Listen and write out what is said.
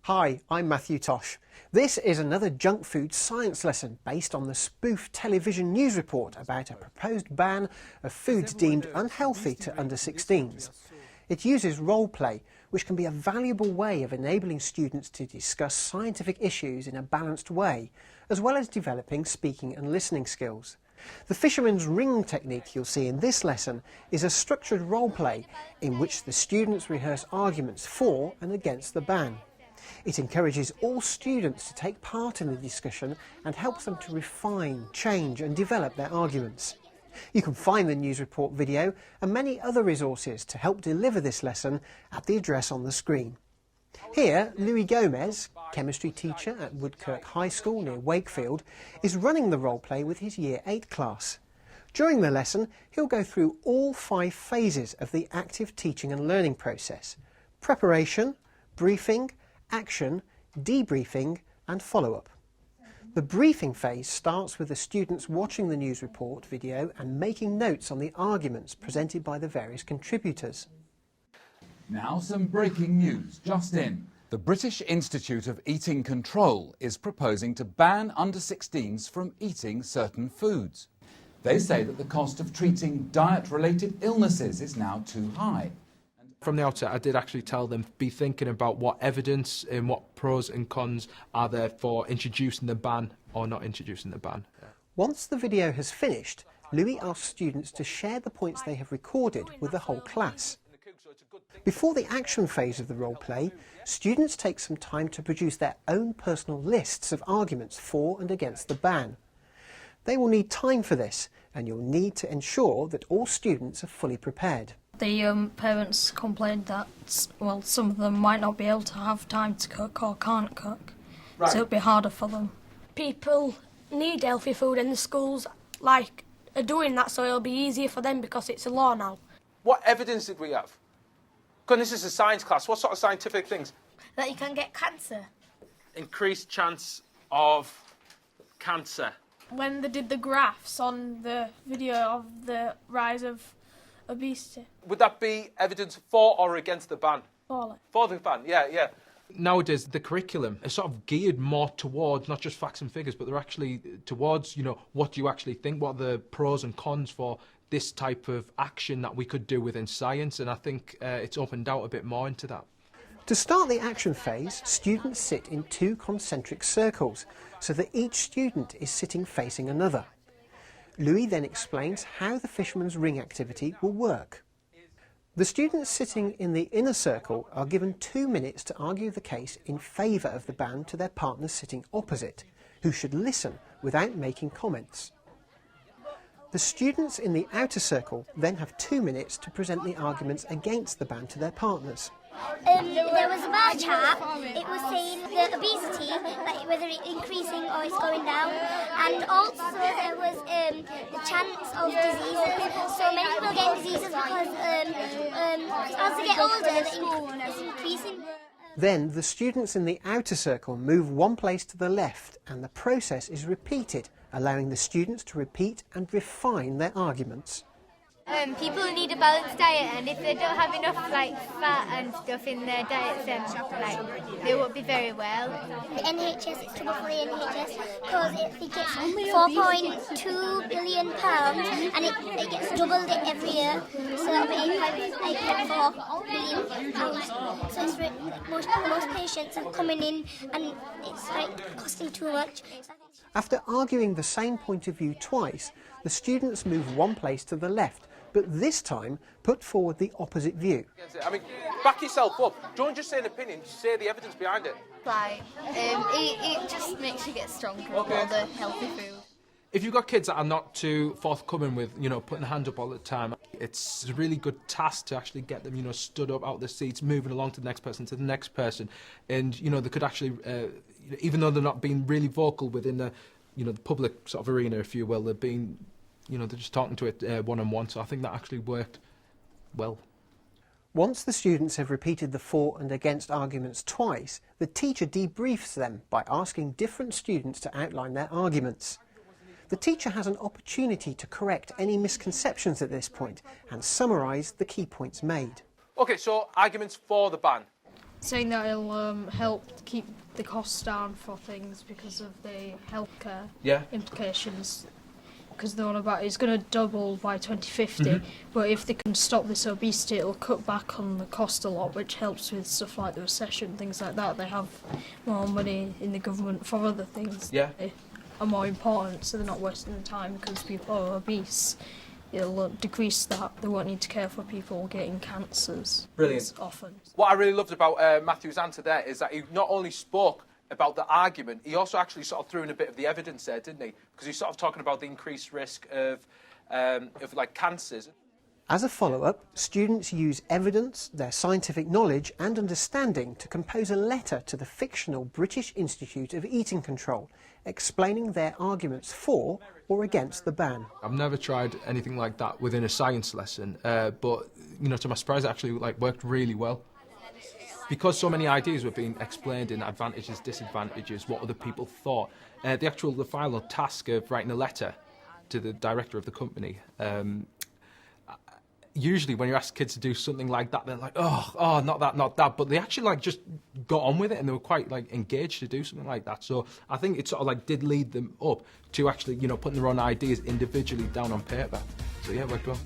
Hi, I'm Matthew Tosh. This is another junk food science lesson based on the spoof television news report about a proposed ban of foods deemed unhealthy to under-16s. It uses role play, which can be a valuable way of enabling students to discuss scientific issues in a balanced way, as well as developing speaking and listening skills. The fisherman's ring technique you'll see in this lesson is a structured role play in which the students rehearse arguments for and against the ban. It encourages all students to take part in the discussion and helps them to refine, change and develop their arguments. You can find the news report video and many other resources to help deliver this lesson at the address on the screen. Here, Louis Gomez, chemistry teacher at Woodkirk High School near Wakefield, is running the role play with his Year 8 class. During the lesson, he'll go through all 5 phases of the active teaching and learning process: preparation, briefing, action, debriefing and follow-up. The briefing phase starts with the students watching the news report video and making notes on the arguments presented by the various contributors. Now some breaking news just in. The British Institute of Eating Control is proposing to ban under-16s from eating certain foods. They say that the cost of treating diet-related illnesses is now too high. From the outset, I did actually tell them to be thinking about what evidence and what pros and cons are there for introducing the ban or not introducing the ban. Once the video has finished, Louis asks students to share the points they have recorded with the whole class. Before the action phase of the role play, students take some time to produce their own personal lists of arguments for and against the ban. They will need time for this, and you'll need to ensure that all students are fully prepared. The parents complained that, well, some of them might not be able to have time to cook or can't cook, right. So it'll be harder for them. People need healthy food and the schools are doing that, so it'll be easier for them because it's a law now. What evidence did we have? Because this is a science class, what sort of scientific things? That you can get cancer. Increased chance of cancer. When they did the graphs on the video of the rise of obesity. Would that be evidence for or against the ban? For the ban, yeah. Nowadays, the curriculum is sort of geared more towards not just facts and figures, but they're actually towards, what you actually think, what are the pros and cons for this type of action that we could do within science, and I think it's opened out a bit more into that. To start the action phase, students sit in 2 concentric circles, so that each student is sitting facing another. Louis then explains how the fisherman's ring activity will work. The students sitting in the inner circle are given 2 minutes to argue the case in favour of the ban to their partners sitting opposite, who should listen without making comments. The students in the outer circle then have 2 minutes to present the arguments against the ban to their partners. There was a bar chart. It was saying the obesity, whether it's increasing or it's going down, and also there was the chance of diseases. So many people get diseases because as they get older, it's increasing. Then the students in the outer circle move one place to the left, and the process is repeated, allowing the students to repeat and refine their arguments. People need a balanced diet, and if they don't have enough fat and stuff in their diets, then they won't be very well. The NHS, it's trouble for the NHS because it gets £4.2 billion and it gets doubled it every year, so that'll be £8.4 billion. So it's most patients are coming in and it's costing too much. After arguing the same point of view twice, the students move one place to the left, but this time put forward the opposite view. I mean, back yourself up. Don't just say an opinion, just say the evidence behind it. It just makes you get stronger with all the healthy food. If you've got kids that are not too forthcoming with, putting their hand up all the time, it's a really good task to actually get them, stood up out of their seats, moving along to the next person, and, they could actually, even though they're not being really vocal within the, the public sort of arena, if you will, they're being, they're just talking to it one-on-one, so I think that actually worked well. Once the students have repeated the for and against arguments twice, the teacher debriefs them by asking different students to outline their arguments. The teacher has an opportunity to correct any misconceptions at this point and summarise the key points made. OK, so arguments for the ban. saying that it'll help keep the costs down for things because of the healthcare implications. Because they're on about it's going to double by 2050, but if they can stop this obesity, it'll cut back on the cost a lot, which helps with stuff like the recession, things like that. They have more money in the government for other things that are more important, so they're not wasting the time because people are obese. It'll decrease that. They won't need to care for people getting cancers. Brilliant. Often. What I really loved about Matthew's answer there is that he not only spoke about the argument, he also actually sort of threw in a bit of the evidence there, didn't he? Because he's sort of talking about the increased risk of like cancers. As a follow-up, students use evidence, their scientific knowledge and understanding to compose a letter to the fictional British Institute of Eating Control, explaining their arguments for or against the ban. I've never tried anything like that within a science lesson, but you know, to my surprise, it actually worked really well. Because so many ideas were being explained in advantages, disadvantages, what other people thought, the final task of writing a letter to the director of the company. Usually when you ask kids to do something like that, they're like, oh, not that. But they actually just got on with it, and they were quite engaged to do something like that. So I think it sort of did lead them up to actually, putting their own ideas individually down on paper. So yeah, it worked well.